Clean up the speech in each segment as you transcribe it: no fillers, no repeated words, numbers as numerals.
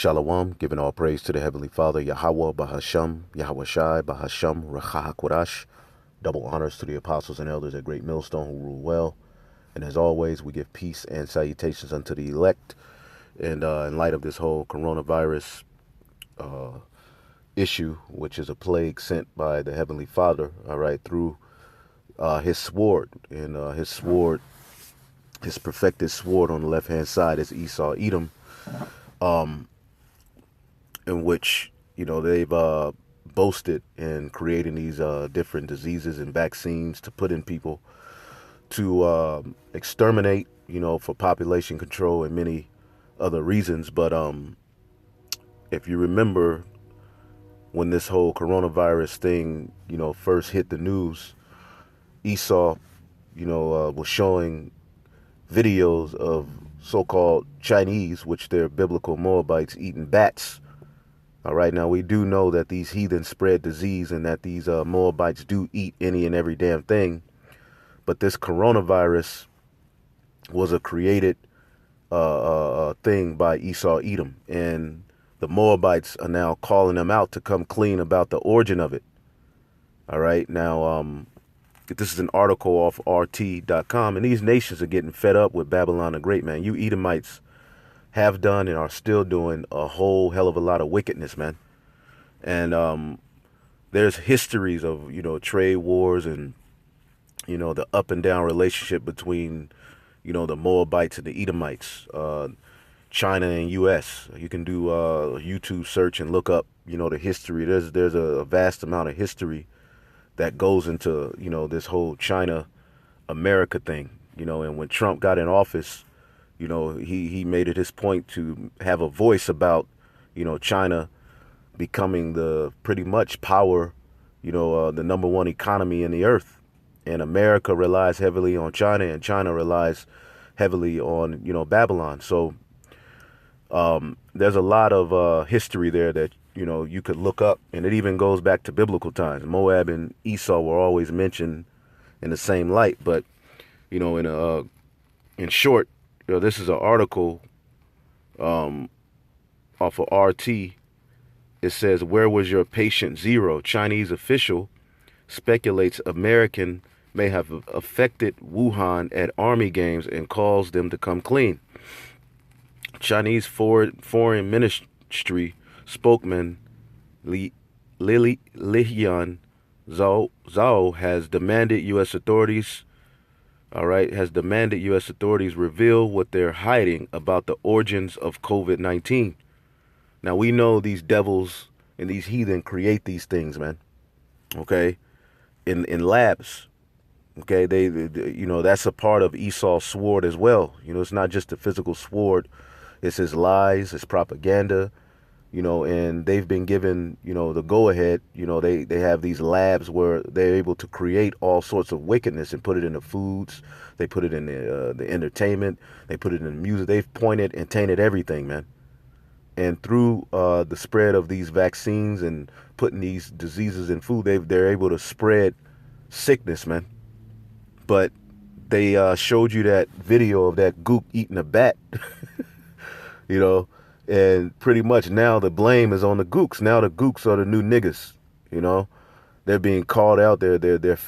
Shalom, giving all praise to the Heavenly Father, Yahweh, Bahasham, Yahweh Shai, Bahasham, Rachahakwadash. Double honors to the apostles and elders at Great Millstone who rule well. And as always, we give peace and salutations unto the elect. And in light of this whole coronavirus issue, which is a plague sent by the Heavenly Father, all right, through his sword. And his perfected sword on the left-hand side is Esau, Edom. In which, they've boasted in creating these different diseases and vaccines to put in people to exterminate, for population control and many other reasons. But if you remember when this whole coronavirus thing, first hit the news, Esau, was showing videos of so-called Chinese, which they're biblical Moabites, eating bats. All right, now we do know that these heathens spread disease and that these Moabites do eat any and every damn thing. But this coronavirus was a created thing by Esau, Edom. And the Moabites are now calling them out to come clean about the origin of it. All right, now this is an article off RT.com. And these nations are getting fed up with Babylon the Great, man. You Edomites have done and are still doing a whole hell of a lot of wickedness, man. And there's histories of, trade wars and, the up and down relationship between, the Moabites and the Edomites, China and U.S. You can do a YouTube search and look up, the history. There's a vast amount of history that goes into, this whole China-America thing, and when Trump got in office, he made it his point to have a voice about, China becoming the pretty much power, the number one economy in the earth. And America relies heavily on China, and China relies heavily on, Babylon. So there's a lot of history there that, you could look up. And it even goes back to biblical times. Moab and Esau were always mentioned in the same light. But, in short, this is an article off of RT. It says, "Where was your patient zero? Chinese official speculates American may have affected Wuhan at Army games and calls them to come clean." Chinese foreign ministry spokesman Lihian Zhao has demanded U.S. authorities reveal what they're hiding about the origins of COVID-19. Now, we know these devils and these heathen create these things, man. Okay? In labs. Okay? They that's a part of Esau's sword as well. It's not just a physical sword. It's his lies, his propaganda, and they've been given, the go-ahead. They have these labs where they're able to create all sorts of wickedness and put it in the foods. They put it in the entertainment. They put it in the music. They've pointed and tainted everything, man. And through the spread of these vaccines and putting these diseases in food, they're able to spread sickness, man. But they showed you that video of that gook eating a bat, and pretty much now the blame is on the gooks. Now the gooks are the new niggas, They're being called out. They're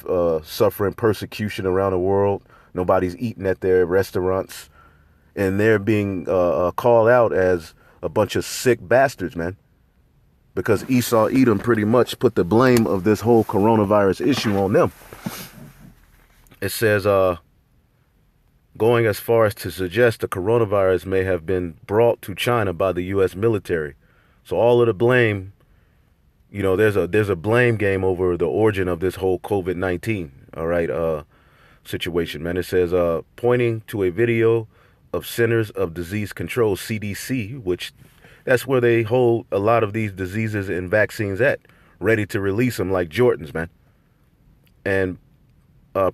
suffering persecution around the world. Nobody's eating at their restaurants. And they're being called out as a bunch of sick bastards, man. Because Esau, Edom pretty much put the blame of this whole coronavirus issue on them. It says, going as far as to suggest the coronavirus may have been brought to China by the U.S. military. So all of the blame, there's a blame game over the origin of this whole COVID-19, all right, situation, man. It says, pointing to a video of Centers of Disease Control, CDC, which that's where they hold a lot of these diseases and vaccines at, ready to release them like Jordans, man. And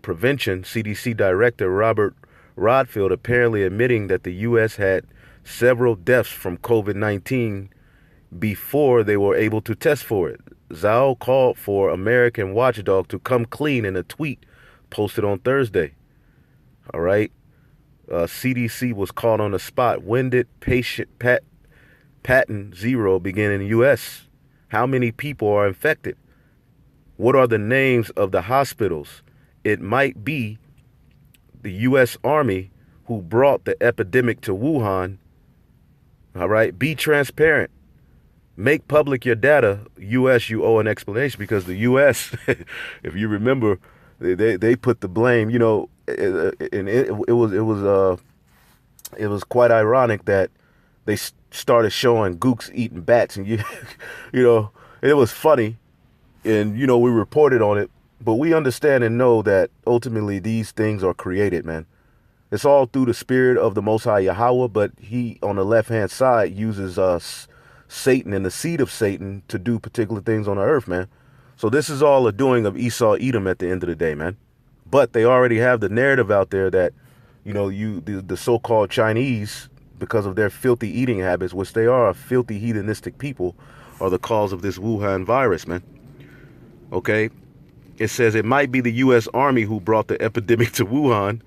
prevention, CDC Director Robert Rodfield apparently admitting that the U.S. had several deaths from COVID-19 before they were able to test for it. Zhao called for American watchdog to come clean in a tweet posted on Thursday. All right. CDC was caught on the spot. When did patent zero begin in the U.S.? How many people are infected? What are the names of the hospitals? It might be the U.S. Army who brought the epidemic to Wuhan. All right, be transparent. Make public your data. U.S., you owe an explanation, because the U.S., if you remember, they put the blame. And it was quite ironic that they started showing gooks eating bats, and you know, it was funny, and we reported on it, but we understand and know that ultimately these things are created, man. It's all through the spirit of the Most High Yahweh, but he, on the left-hand side, uses Satan and the seed of Satan to do particular things on the earth, man. So this is all a doing of Esau, Edom at the end of the day, man. But they already have the narrative out there that, the so-called Chinese, because of their filthy eating habits, which they are a filthy heathenistic people, are the cause of this Wuhan virus, man. Okay? It says it might be the U.S. Army who brought the epidemic to Wuhan.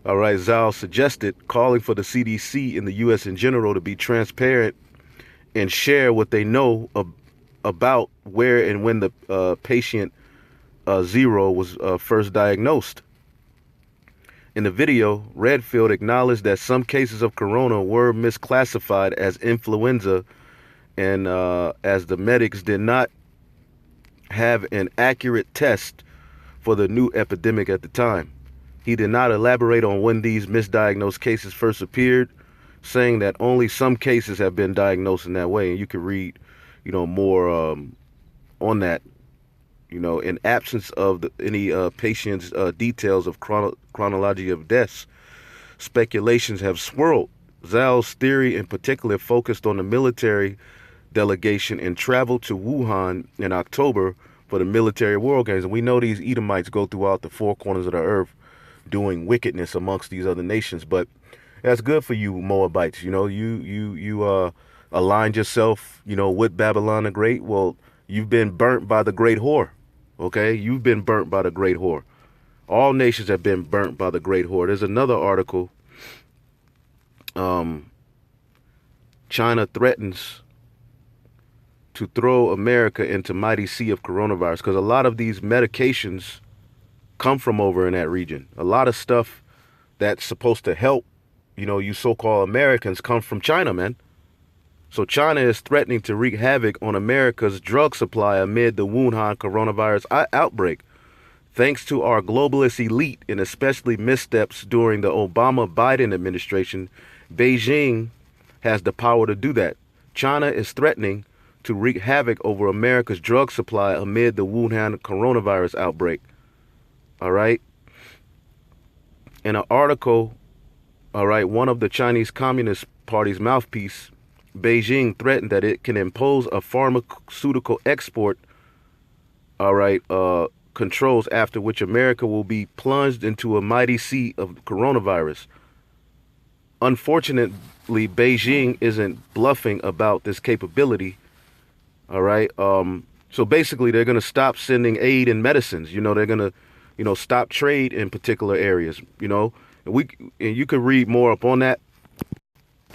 All right, Zhao suggested, calling for the CDC and the U.S. in general to be transparent and share what they know about where and when the patient zero was first diagnosed. In the video, Redfield acknowledged that some cases of corona were misclassified as influenza, and as the medics did not have an accurate test for the new epidemic at the time. He did not elaborate on when these misdiagnosed cases first appeared, saying that only some cases have been diagnosed in that way. And you can read, more on that. In absence of any patient's details of chronology of deaths, speculations have swirled. Zhao's theory in particular focused on the military delegation and travel to Wuhan in October for the military world games. And we know these Edomites go throughout the four corners of the earth doing wickedness amongst these other nations. But that's good for you Moabites. You aligned yourself, with Babylon the Great. Well, you've been burnt by the great whore. Okay, you've been burnt by the great whore. All nations have been burnt by the great whore. There's another article. China threatens to throw America into mighty sea of coronavirus, because a lot of these medications come from over in that region. A lot of stuff that's supposed to help, you so-called Americans, come from China, man. So China is threatening to wreak havoc on America's drug supply amid the Wuhan coronavirus outbreak. Thanks to our globalist elite, and especially missteps during the Obama-Biden administration, Beijing has the power to do that. China is threatening to wreak havoc over America's drug supply amid the Wuhan coronavirus outbreak. All right. In an article, all right, one of the Chinese Communist Party's mouthpiece, Beijing threatened that it can impose a pharmaceutical export, all right, controls, after which America will be plunged into a mighty sea of coronavirus. Unfortunately, Beijing isn't bluffing about this capability. All right. So basically, they're going to stop sending aid and medicines. They're going to, stop trade in particular areas. And you could read more up on that.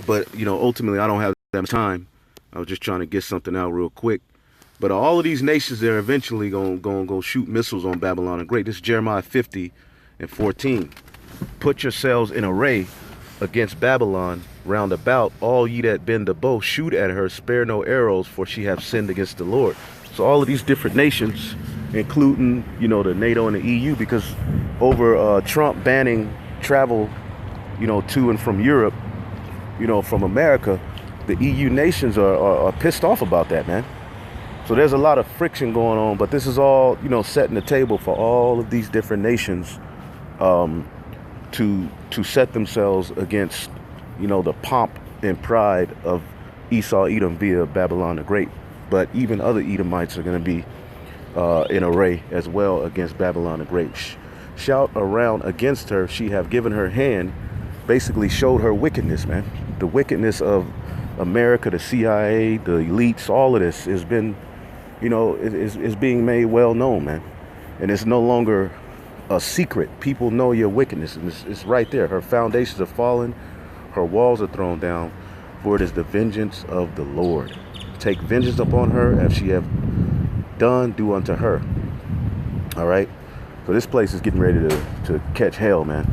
But, ultimately, I don't have that much time. I was just trying to get something out real quick. But all of these nations, they're eventually going to shoot missiles on Babylon the Great. This is Jeremiah 50:14. Put yourselves in array against Babylon round about, all ye that bend the bow, shoot at her, spare no arrows, for she hath sinned against the Lord. So all of these different nations, including, the NATO and the EU, because over Trump banning travel, to and from Europe, from America, the EU nations are pissed off about that, man. So there's a lot of friction going on, but this is all, setting the table for all of these different nations to set themselves against, the pomp and pride of Esau, Edom via Babylon the Great. But even other Edomites are going to be in array as well against Babylon the Great. Shout around against her, she have given her hand, basically showed her wickedness, man. The wickedness of America, the CIA, the elites, all of this has been, is being made well known, man. And it's no longer a secret. People know your wickedness, and it's right there. Her foundations are fallen, her walls are thrown down, For it is the vengeance of the Lord. Take vengeance upon her as she have done, do unto her. All right. So this place is getting ready to catch hell, man.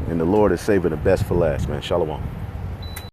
And the Lord is saving the best for last, man. Shalom.